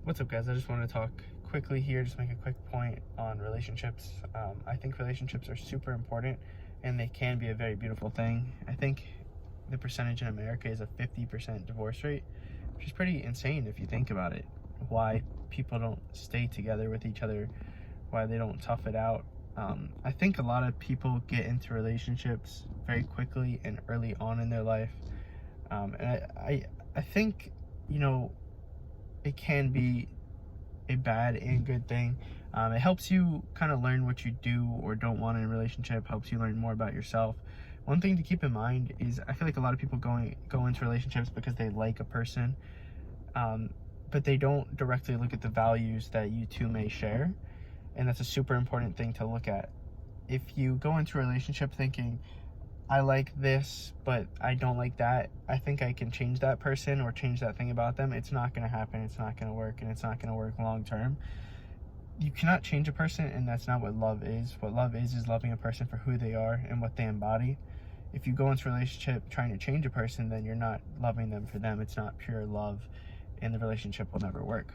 What's up, guys? I just want to talk quickly here, just make a quick point on relationships. I think relationships are super important and they can be a very beautiful thing. I think the percentage in America is a 50% divorce rate, which is pretty insane if you think about it. Why people don't stay together with each other, why they don't tough it out. I think a lot of people get into relationships very quickly and early on in their life. And I think, you know, it can be a bad and good thing. It helps you kind of learn what you do or don't want in a relationship, helps you learn more about yourself. One thing to keep in mind is I feel like a lot of people go into relationships because they like a person, but they don't directly look at the values that you two may share. And that's a super important thing to look at. If you go into a relationship thinking, I like this, but I don't like that, I think I can change that person or change that thing about them, it's not going to happen, it's not going to work, and it's not going to work long term. You cannot change a person, and that's not what love is. What love is loving a person for who they are and what they embody. If you go into a relationship trying to change a person, then you're not loving them for them. It's not pure love, and the relationship will never work.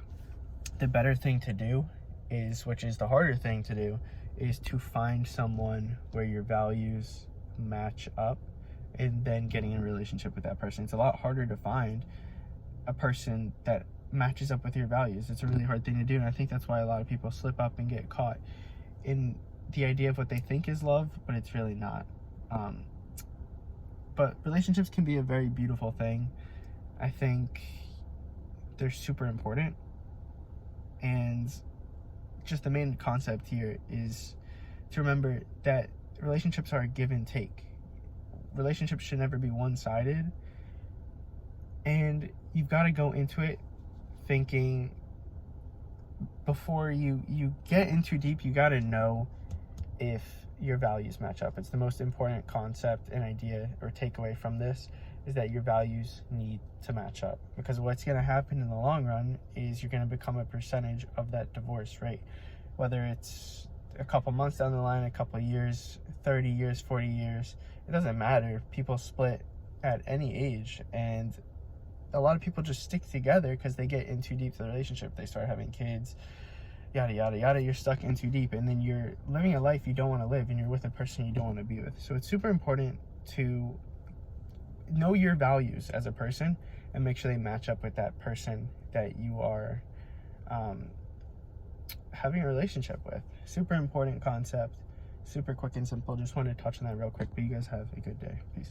The better thing to do is, which is the harder thing to do, is to find someone where your values match up and then getting in a relationship with that person. It's a lot harder to find a person that matches up with your values. It's a really hard thing to do, and I think that's why a lot of people slip up and get caught in the idea of what they think is love, but it's really not. But relationships can be a very beautiful thing. I think they're super important, and just the main concept here is to remember that relationships are a give and take. Relationships should never be one-sided, and you've got to go into it thinking, before you get in too deep, you got to know if your values match up. It's the most important concept and idea or takeaway from this, is that your values need to match up, because what's going to happen in the long run is you're going to become a percentage of that divorce rate, whether it's a couple months down the line, a couple years, 30 years, 40 years, it doesn't matter. People split at any age, and a lot of people just stick together because they get in too deep to the relationship. They start having kids, yada yada yada. You're stuck in too deep, and then you're living a life you don't want to live, and you're with a person you don't want to be with. So it's super important to know your values as a person and make sure they match up with that person that you are having a relationship with. Super important concept, super quick and simple. Just wanted to touch on that real quick, but you guys have a good day. Peace.